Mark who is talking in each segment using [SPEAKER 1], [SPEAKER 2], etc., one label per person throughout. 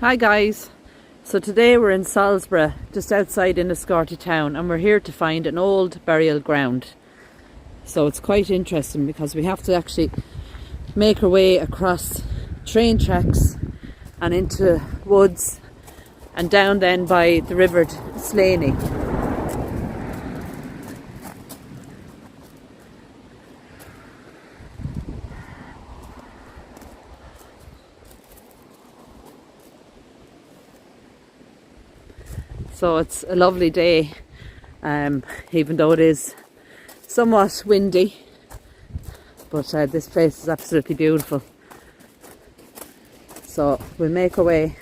[SPEAKER 1] Hi guys, so today we're in Solsborough, just outside Enniscorthy town, and we're here to find an old burial ground. So it's quite interesting because we have to actually make our way across train tracks and into woods and down then by the river Slaney. So it's a lovely day, even though it is somewhat windy, but this place is absolutely beautiful. So we'll make our way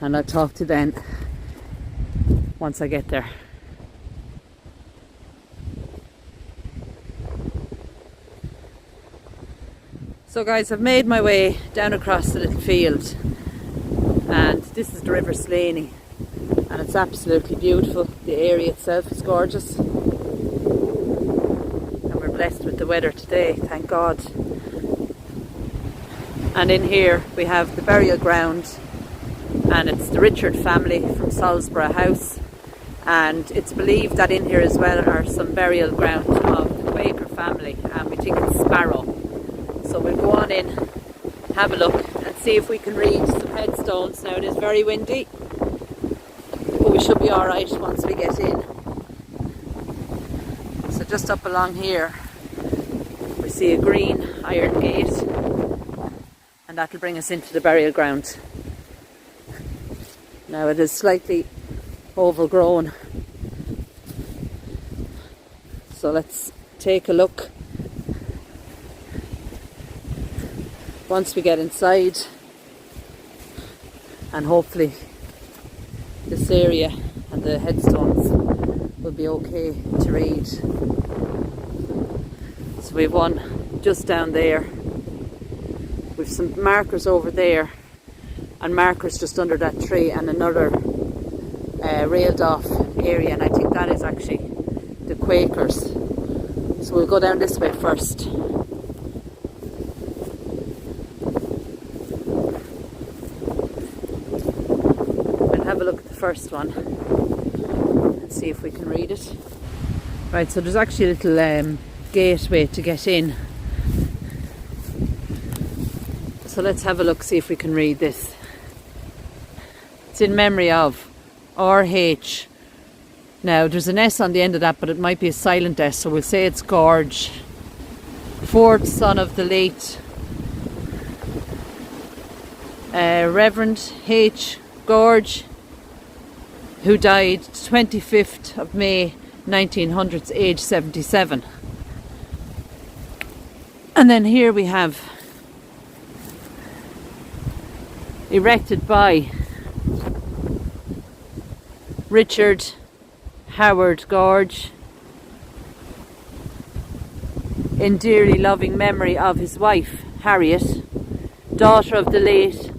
[SPEAKER 1] and I'll talk to you then once I get there. So guys, I've made my way down across the little field, and this is the river Slaney. And it's absolutely beautiful. The area itself is gorgeous. And we're blessed with the weather today, thank God. And in here we have the burial ground, and it's the Richard family from Solsborough House. And it's believed that in here as well are some burial ground of the Quaker family, and we think it's Sparrow. So we'll go on in, have a look and see if we can read some headstones. Now it is very windy, but we should be alright once we get in. So just up along here we see a green iron gate, and that'll bring us into the burial ground. Now it is slightly overgrown, so let's take a look. Once we get inside, and hopefully this area and the headstones will be okay to read. So we've one just down there, we've some markers over there, and markers just under that tree, and another railed off area, and I think that is actually the Quakers. So we'll go down this way first. Have a look at the first one and see if we can read it. Right, so there's actually a little gateway to get in. So let's have a look, see if we can read this. It's in memory of R.H. Now there's an S on the end of that, but it might be a silent S, so we'll say it's Gorge. Fourth son of the late Reverend H. Gorge, who died 25th of May 1900s, age 77. And then here we have erected by Richard Howard Gorge in dearly loving memory of his wife Harriet, daughter of the late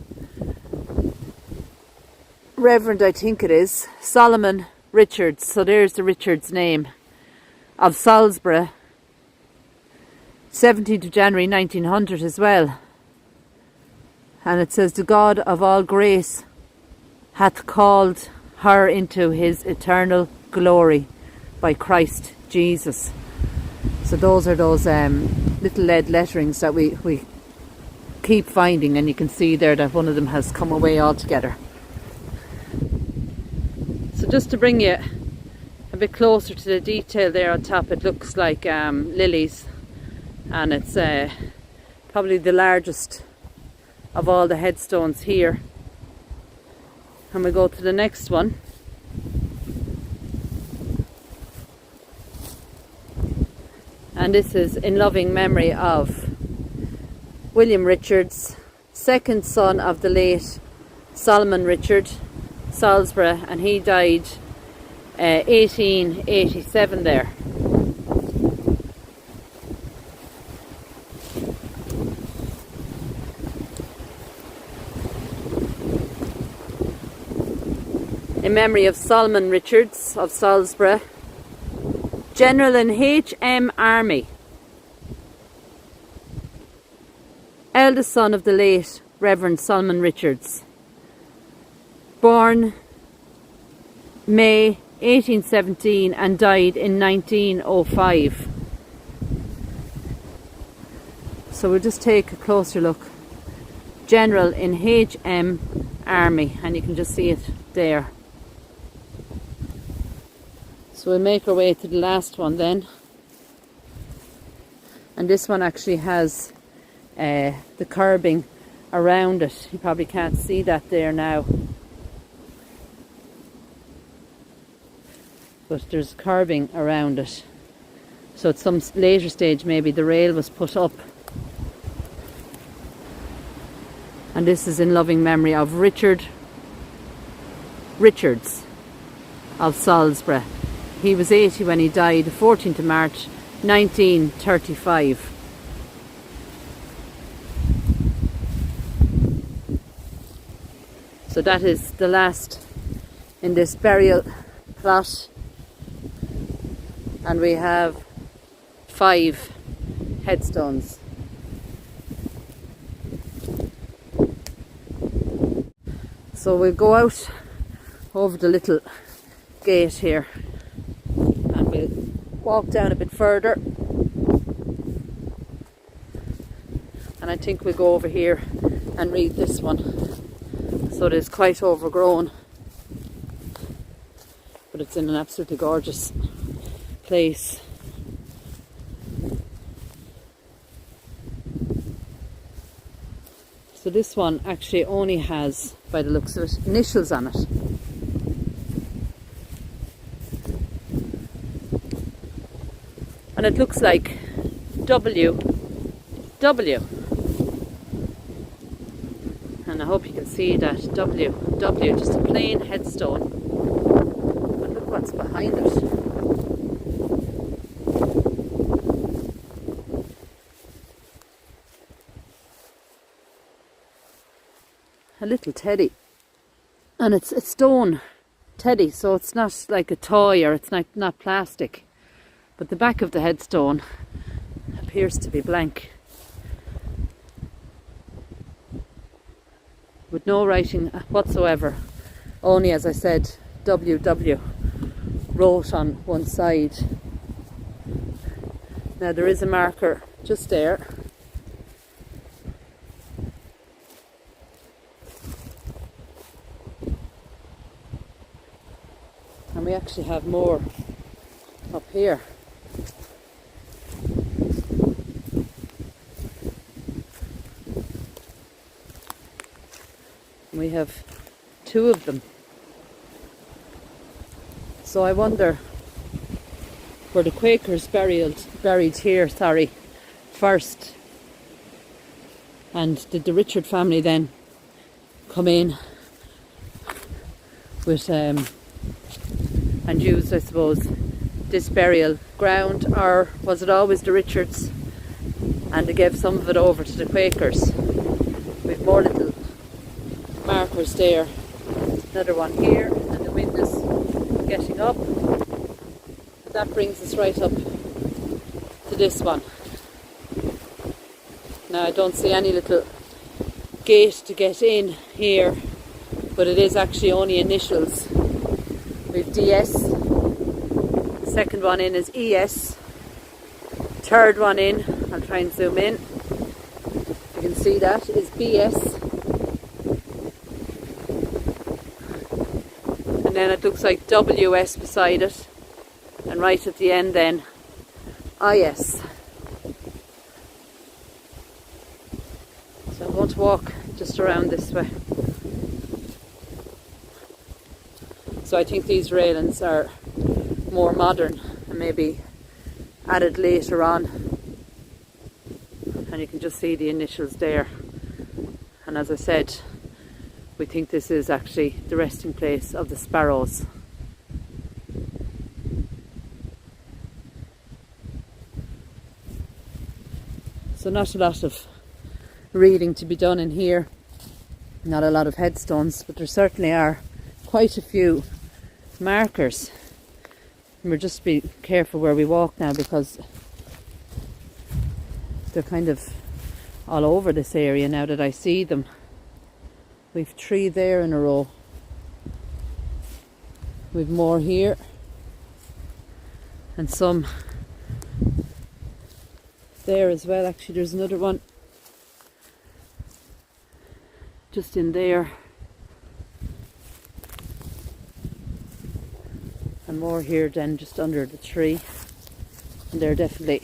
[SPEAKER 1] Reverend, I think it is, Solomon Richards, so there's the Richards name, of Solsborough, 17th of January 1900 as well. And it says, the God of all grace hath called her into his eternal glory by Christ Jesus. So those are those little lead letterings that we keep finding, and you can see there that one of them has come away altogether. So just to bring you a bit closer to the detail there on top, it looks like lilies, and it's probably the largest of all the headstones here. And we go to the next one. And this is in loving memory of William Richards, second son of the late Solomon Richard, Solsborough, and he died 1887 there. In memory of Solomon Richards of Solsborough, General in H.M. Army, eldest son of the late Reverend Solomon Richards, Born May 1817 and died in 1905. So we'll just take a closer look. General in HM Army, and you can just see it there. So we'll make our way to the last one then. And this one actually has the curbing around it. You probably can't see that there now. But there's curbing around it. So at some later stage maybe the rail was put up. And this is in loving memory of Richards of Solsborough. He was 80 when he died, 14th of March 1935. So that is the last in this burial plot. And we have 5 headstones. So we'll go out over the little gate here and we'll walk down a bit further, and I think we'll go over here and read this one. So it is quite overgrown, but it's in an absolutely gorgeous place. So this one actually only has, by the looks of it, initials on it. And it looks like W. And I hope you can see that W, just a plain headstone. But look what's behind it. A little teddy, and it's a stone teddy, so it's not like a toy, or it's not plastic, but the back of the headstone appears to be blank with no writing whatsoever, only, as I said, WW wrote on one side. Now there is a marker just there. And we actually have more up here. And we have 2 of them. So I wonder, were the Quakers buried here, first? And did the Richard family then come in with and used, I suppose, this burial ground, or was it always the Richards and they gave some of it over to the Quakers? We've more little markers there. Another one here, and the wind is getting up. And that brings us right up to this one. Now I don't see any little gate to get in here, but it is actually only initials. We've DS, the second one in is ES, third one in, I'll try and zoom in, you can see that, is BS, and then it looks like WS beside it, and right at the end then, IS. So I'm going to walk just around this way. So I think these railings are more modern and maybe added later on. And you can just see the initials there. And as I said, we think this is actually the resting place of the sparrows. So not a lot of reading to be done in here. Not a lot of headstones, but there certainly are quite a few markers. And we'll just be careful where we walk now, because they're kind of all over this area now that I see them. We've 3 there in a row. We've more here, and some there as well. Actually, there's another one just in there, and more here then just under the tree, and they're definitely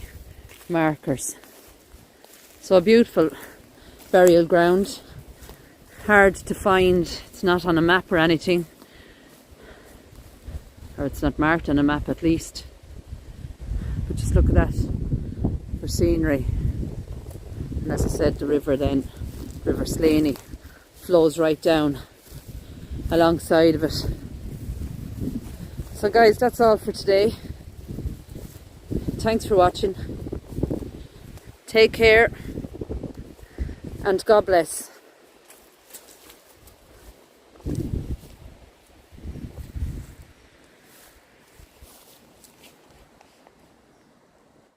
[SPEAKER 1] markers. So a beautiful burial ground, hard to find. It's not on a map or anything, or it's not marked on a map at least. But just look at that for scenery. And as I said, the river then, River Slaney, flows right down alongside of it. So guys, that's all for today. Thanks for watching. Take care and God bless.